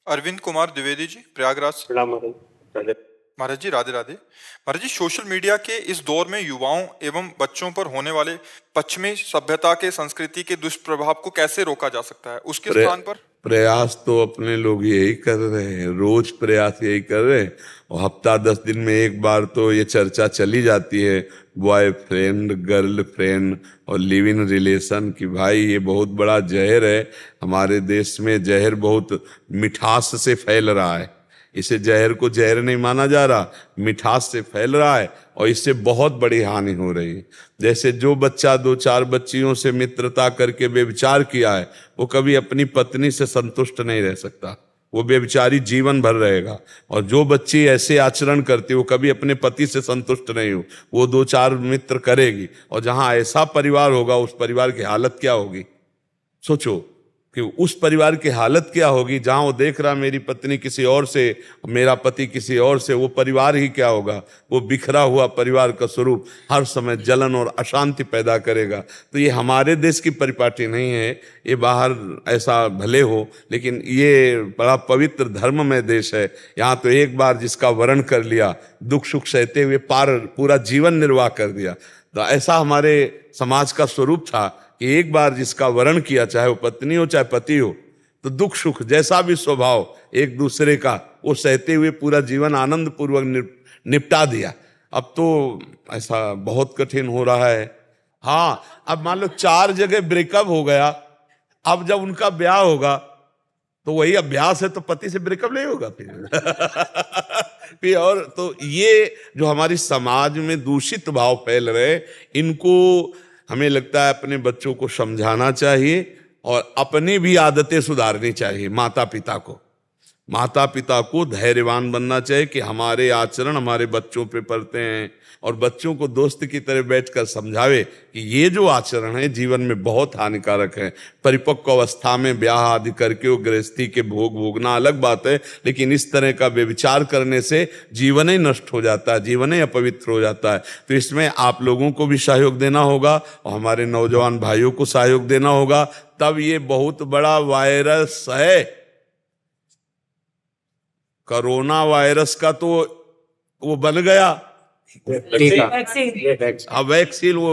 अरविंद कुमार द्विवेदी जी, प्रयागराज से। प्रणाम महाराज। महाराज जी राधे राधे। महाराज जी, social media के इस दौर में युवाओं एवं बच्चों पर होने वाले पश्चिमी सभ्यता के संस्कृति के दुष्प्रभाव को कैसे रोका जा सकता है, उसके स्थान पर? प्रयास तो अपने लोग यही कर रहे हैं, रोज प्रयास यही कर रहे हैं। और हफ्ता 10 दिन में एक बार तो ये चर्चा चली जाती है, बॉयफ्रेंड गर्लफ्रेंड और लिव इन रिलेशन की। भाई ये बहुत बड़ा जहर है। हमारे देश में जहर बहुत मिठास से फैल रहा है। इसे जहर को जहर नहीं माना जा रहा, मिठास से फैल रहा है और इससे बहुत बड़ी हानि हो रही है। जैसे जो बच्चा 2-4 बच्चियों से मित्रता करके व्यभिचार किया है, वो कभी अपनी पत्नी से संतुष्ट नहीं रह सकता, वो व्यभिचारी जीवन भर रहेगा। और जो बच्ची ऐसे आचरण करती है, वो कभी अपने पति से संतुष्ट नहीं हो, वो 2-4 मित्र करेगी। और जहां ऐसा परिवार होगा, उस परिवार की हालत क्या होगी? सोचो कि उस परिवार की हालत क्या होगी जहां वो देख रहा मेरी पत्नी किसी और से, मेरा पति किसी और से। वो परिवार ही क्या होगा? वो बिखरा हुआ परिवार का स्वरूप हर समय जलन और अशांति पैदा करेगा। तो ये हमारे देश की परिपाटी नहीं है, ये बाहर ऐसा भले हो, लेकिन ये बड़ा पवित्र धर्ममय देश है। यहाँ तो एक बार जिसका वरण कर लिया, दुख सुख सहते हुए पूरा जीवन निर्वाह कर दिया। तो ऐसा हमारे समाज का स्वरूप था कि एक बार जिसका वरण किया, चाहे वो पत्नी हो चाहे पति हो, तो दुख सुख जैसा भी स्वभाव एक दूसरे का, वो सहते हुए पूरा जीवन आनंद पूर्वक निपटा दिया। अब तो ऐसा बहुत कठिन हो रहा है। हाँ, अब मान लो 4 जगह ब्रेकअप हो गया, अब जब उनका ब्याह होगा तो वही अभ्यास है, तो पति से ब्रेकअप नहीं होगा फिर और तो ये जो हमारी समाज में दूषित भाव फैल रहे, इनको हमें लगता है अपने बच्चों को समझाना चाहिए और अपनी भी आदतें सुधारनी चाहिए। माता पिता को धैर्यवान बनना चाहिए कि हमारे आचरण हमारे बच्चों पे पड़ते हैं, और बच्चों को दोस्त की तरह बैठकर समझावे कि ये जो आचरण है जीवन में बहुत हानिकारक है। परिपक्व अवस्था में ब्याह आदि करके वो गृहस्थी के भोग भोगना अलग बात है, लेकिन इस तरह का व्यभिचार करने से जीवन ही नष्ट हो जाता है, जीवन ही अपवित्र हो जाता है। तो इसमें आप लोगों को भी सहयोग देना होगा और हमारे नौजवान भाइयों को सहयोग देना होगा, तब ये बहुत बड़ा वायरस है। कोरोना वायरस का तो वो बन गया, अब वैक्सीन वो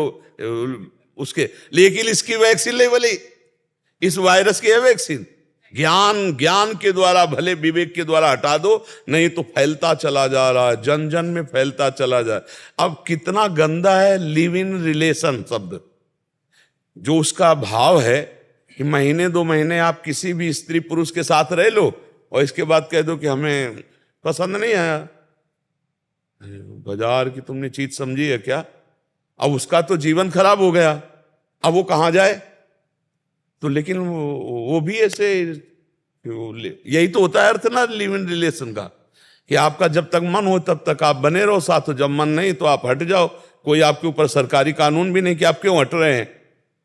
उसके, लेकिन इसकी वैक्सीन नहीं बनी, इस वायरस की है वैक्सीन। ज्ञान के द्वारा, भले विवेक के द्वारा हटा दो, नहीं तो फैलता चला जा रहा है, जन जन में फैलता चला जा। अब कितना गंदा है लिव इन रिलेशन शब्द, जो उसका भाव है कि महीने 2 महीने आप किसी भी स्त्री पुरुष के साथ रह लो और इसके बाद कह दो कि हमें पसंद नहीं आया। बाजार की तुमने चीज समझी है क्या? अब उसका तो जीवन खराब हो गया, अब वो कहां जाए? तो लेकिन वो भी ऐसे, यही तो होता है अर्थ ना लिव इन रिलेशन का, कि आपका जब तक मन हो तब तक आप बने रहो साथ, हो जब मन नहीं तो आप हट जाओ। कोई आपके ऊपर सरकारी कानून भी नहीं कि आप क्यों हट रहे हैं।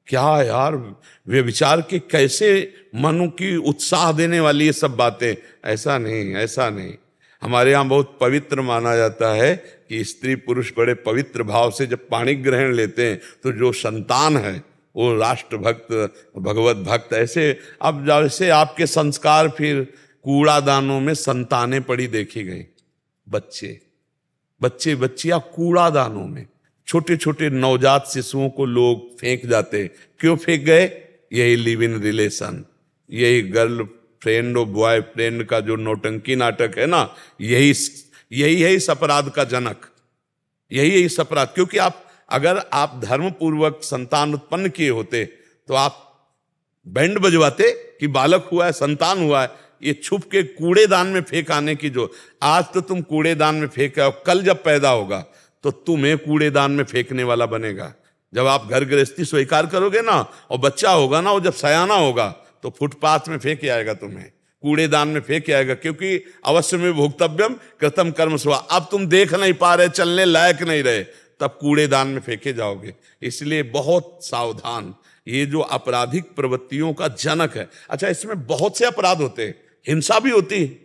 क्या यार, वे विचार के कैसे मन की उत्साह देने वाली ये सब बातें। ऐसा नहीं। हमारे यहाँ बहुत पवित्र माना जाता है कि स्त्री पुरुष बड़े पवित्र भाव से जब पाणी ग्रहण लेते हैं तो जो संतान है वो राष्ट्र भक्त भगवत भक्त। ऐसे अब जैसे आपके संस्कार फिर कूड़ादानों में संतानें पड़ी देखी गई, बच्चे बच्चियां कूड़ादानों में, छोटे छोटे नवजात शिशुओं को लोग फेंक जाते। क्यों फेंक गए? यही लिव इन रिलेशन, यही गर्ल फ्रेंड और बॉय फ्रेंड का जो नौटंकी नाटक है ना, यही है इस अपराध का जनक, यही है इस अपराध। क्योंकि अगर आप धर्म पूर्वक संतान उत्पन्न किए होते तो आप बैंड बजवाते कि बालक हुआ है, संतान हुआ है। ये छुप के कूड़ेदान में फेंक आने की, जो आज तो तुम कूड़ेदान में फेंक आओ, कल जब पैदा होगा तो तुम्हें कूड़ेदान में फेंकने वाला बनेगा। जब आप घर गृहस्थी स्वीकार करोगे ना और बच्चा होगा ना, वो जब सयाना होगा तो फुटपाथ में फेंक आएगा, तुम्हें कूड़ेदान में फेंक आएगा। क्योंकि अवश्य में भोक्तव्यम कृतम कर्म स्वा, अब तुम देख नहीं पा रहे, चलने लायक नहीं रहे, तब कूड़ेदान में फेंके जाओगे। इसलिए बहुत सावधान, ये जो आपराधिक प्रवृत्तियों का जनक है। अच्छा, इसमें बहुत से अपराध होते हैं, हिंसा भी होती है।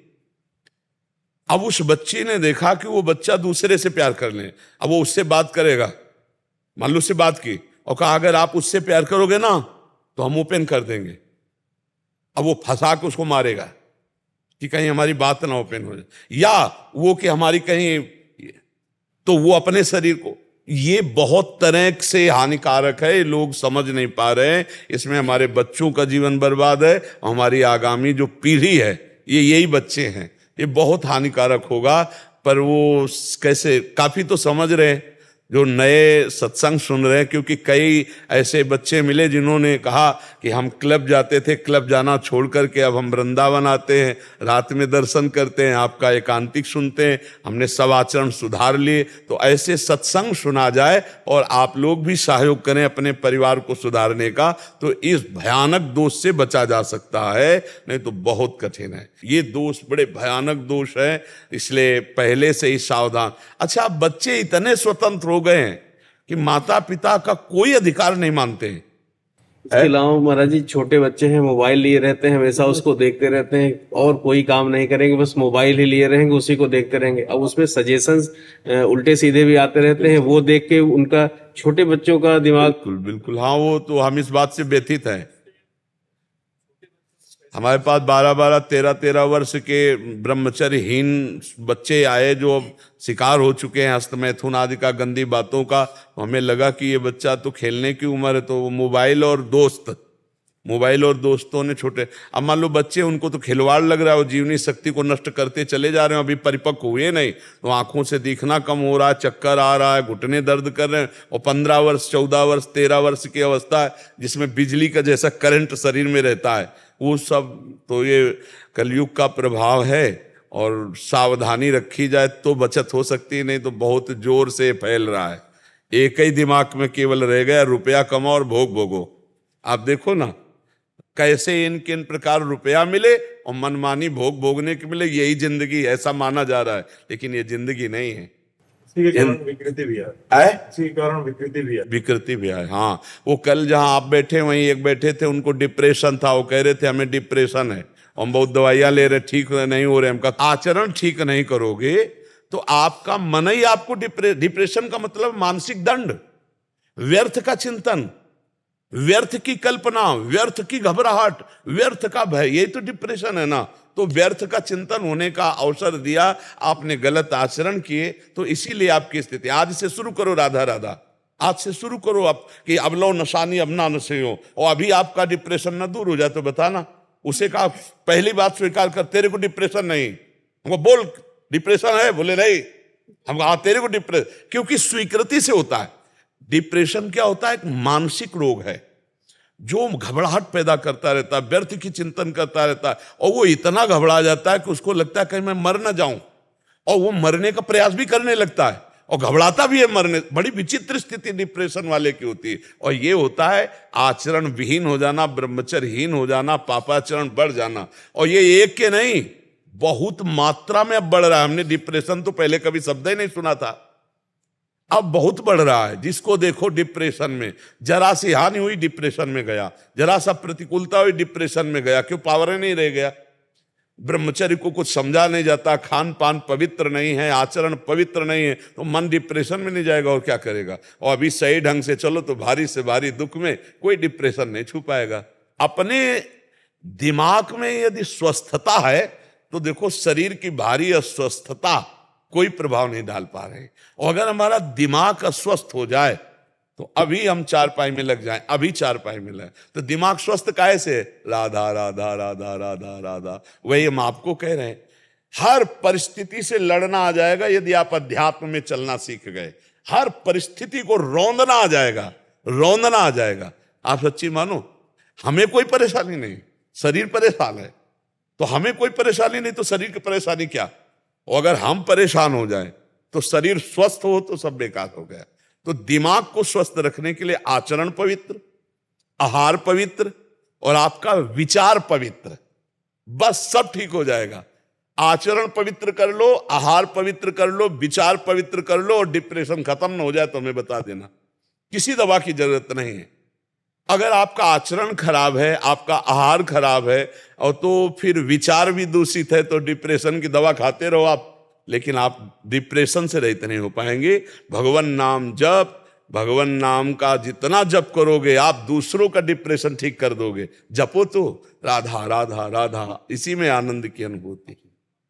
अब उस बच्ची ने देखा कि वो बच्चा दूसरे से प्यार कर ले, अब वो उससे बात करेगा, मान लो उससे बात की और कहा अगर आप उससे प्यार करोगे ना तो हम ओपन कर देंगे। अब वो फंसा के उसको मारेगा कि कहीं हमारी बात ना ओपन हो जाए, या वो कि हमारी कहीं, तो वो अपने शरीर को, ये बहुत तरह से हानिकारक है, ये लोग समझ नहीं पा रहे हैं। इसमें हमारे बच्चों का जीवन बर्बाद है, हमारी आगामी जो पीढ़ी है, ये यही बच्चे हैं, ये बहुत हानिकारक होगा। पर वो कैसे, काफी तो समझ रहे हैं जो नए सत्संग सुन रहे हैं, क्योंकि कई ऐसे बच्चे मिले जिन्होंने कहा कि हम क्लब जाते थे, क्लब जाना छोड़ करके अब हम वृंदावन आते हैं, रात में दर्शन करते हैं, आपका एकांतिक सुनते हैं, हमने सब आचरण सुधार लिए। तो ऐसे सत्संग सुना जाए और आप लोग भी सहयोग करें अपने परिवार को सुधारने का, तो इस भयानक दोष से बचा जा सकता है, नहीं तो बहुत कठिन है। ये दोष बड़े भयानक दोष है, इसलिए पहले से ही सावधान। अच्छा, बच्चे इतने स्वतंत्र हो गए हैं कि माता पिता का कोई अधिकार नहीं मानते हैं। इसके अलावा महाराज जी, छोटे बच्चे हैं, मोबाइल लिए रहते हैं, हमेशा उसको देखते रहते हैं और कोई काम नहीं करेंगे, बस मोबाइल ही लिए रहेंगे, उसी को देखते रहेंगे। अब उसमें सजेशंस उल्टे सीधे भी आते रहते हैं, वो देख के उनका, छोटे बच्चों का दिमाग। बिल्कुल बिल्कुल, हाँ, वो तो हम इस बात से व्यथित हैं। हमारे पास 12-12, 13-13 वर्ष के ब्रह्मचर्यहीन बच्चे आए जो शिकार हो चुके हैं हस्तमैथुन आदि का, गंदी बातों का। हमें लगा कि ये बच्चा तो खेलने की उम्र है, तो मोबाइल और दोस्तों ने छोटे, अब मान लो बच्चे, उनको तो खिलवाड़ लग रहा है, वो जीवनी शक्ति को नष्ट करते चले जा रहे हैं, अभी परिपक्व हुए नहीं, तो आंखों से दिखना कम हो रहा है, चक्कर आ रहा है, घुटने दर्द कर रहे हैं, और 15 वर्ष 14 वर्ष 13 वर्ष की अवस्था है जिसमें बिजली का जैसा करंट शरीर में रहता है, वो सब। तो ये कलयुग का प्रभाव है, और सावधानी रखी जाए तो बचत हो सकती है, नहीं तो बहुत जोर से फैल रहा है। एक ही दिमाग में केवल रह गया, रुपया कमाओ और भोग भोगो। आप देखो ना कैसे इन प्रकार रुपया मिले और मनमानी भोग भोगने के मिले, यही जिंदगी ऐसा माना जा रहा है, लेकिन ये जिंदगी नहीं है। विकृति भी है, विकृति भी है। हाँ, वो कल जहां आप बैठे वहीं एक बैठे थे, उनको डिप्रेशन था, वो कह रहे थे हमें डिप्रेशन है, हम बहुत दवाइयां ले रहे, ठीक नहीं हो रहे। हम कहा आचरण ठीक नहीं करोगे तो आपका मन ही आपको डिप्रेशन का मतलब मानसिक दंड, व्यर्थ का चिंतन, व्यर्थ की कल्पना, व्यर्थ की घबराहट, व्यर्थ का भय, यही तो डिप्रेशन है ना। तो व्यर्थ का चिंतन होने का अवसर दिया, आपने गलत आचरण किए, तो इसीलिए आपकी स्थिति। आज से शुरू करो राधा राधा, आज से शुरू करो आप कि अब लो नशानी अब ना नशे हो, और अभी आपका डिप्रेशन ना दूर हो जाए तो बताना। उसे कहा पहली बात स्वीकार कर, तेरे को डिप्रेशन नहीं। हमको बोल डिप्रेशन है, बोले नहीं। हम कहा तेरे को डिप्रेशन, क्योंकि स्वीकृति से होता है। डिप्रेशन क्या होता है? एक मानसिक रोग है जो घबराहट पैदा करता रहता है, व्यर्थ की चिंतन करता रहता है, और वो इतना घबरा जाता है कि उसको लगता है कहीं मैं मर ना जाऊं, और वो मरने का प्रयास भी करने लगता है और घबराता भी है मरने। बड़ी विचित्र स्थिति डिप्रेशन वाले की होती है। और ये होता है आचरण विहीन हो जाना, ब्रह्मचर्यहीन हो जाना, पापाचरण बढ़ जाना। और ये एक के नहीं, बहुत मात्रा में अब बढ़ रहा है। हमने डिप्रेशन तो पहले कभी शब्द ही नहीं सुना था, अब बहुत बढ़ रहा है। जिसको देखो डिप्रेशन में, जरा सी हानि हुई डिप्रेशन में गया, जरा सा प्रतिकूलता हुई डिप्रेशन में गया। क्यों? पावर ही नहीं रह गया। ब्रह्मचर्य को कुछ समझा नहीं जाता, खान पान पवित्र नहीं है, आचरण पवित्र नहीं है, तो मन डिप्रेशन में नहीं जाएगा और क्या करेगा। और अभी सही ढंग से चलो तो भारी से भारी दुख में कोई डिप्रेशन नहीं छू पाएगा। अपने दिमाग में यदि स्वस्थता है तो देखो शरीर की भारी अस्वस्थता कोई प्रभाव नहीं डाल पा रहे। और अगर हमारा दिमाग अस्वस्थ हो जाए तो अभी हम चारपाई में लग जाएं, अभी चारपाई में लगे तो दिमाग स्वस्थ काहे से? राधा राधा राधा राधा राधा। वही हम आपको कह रहे हैं, हर परिस्थिति से लड़ना आ जाएगा यदि आप अध्यात्म में चलना सीख गए। हर परिस्थिति को रौंदना आ जाएगा, रौंदना आ जाएगा। आप सच्ची मानो, हमें कोई परेशानी नहीं, शरीर परेशान है तो हमें कोई परेशानी नहीं, तो शरीर की परेशानी क्या? और अगर हम परेशान हो जाएं तो शरीर स्वस्थ हो तो सब बेकार हो गया। तो दिमाग को स्वस्थ रखने के लिए आचरण पवित्र, आहार पवित्र और आपका विचार पवित्र, बस सब ठीक हो जाएगा। आचरण पवित्र कर लो, आहार पवित्र कर लो, विचार पवित्र कर लो, और डिप्रेशन खत्म न हो जाए तो हमें बता देना, किसी दवा की जरूरत नहीं है। अगर आपका आचरण खराब है, आपका आहार खराब है और तो फिर विचार भी दूषित है, तो डिप्रेशन की दवा खाते रहो आप, लेकिन आप डिप्रेशन से रहित नहीं हो पाएंगे। भगवान नाम जप, भगवान नाम का जितना जप करोगे आप दूसरों का डिप्रेशन ठीक कर दोगे। जपो तो राधा राधा राधा, इसी में आनंद की अनुभूति।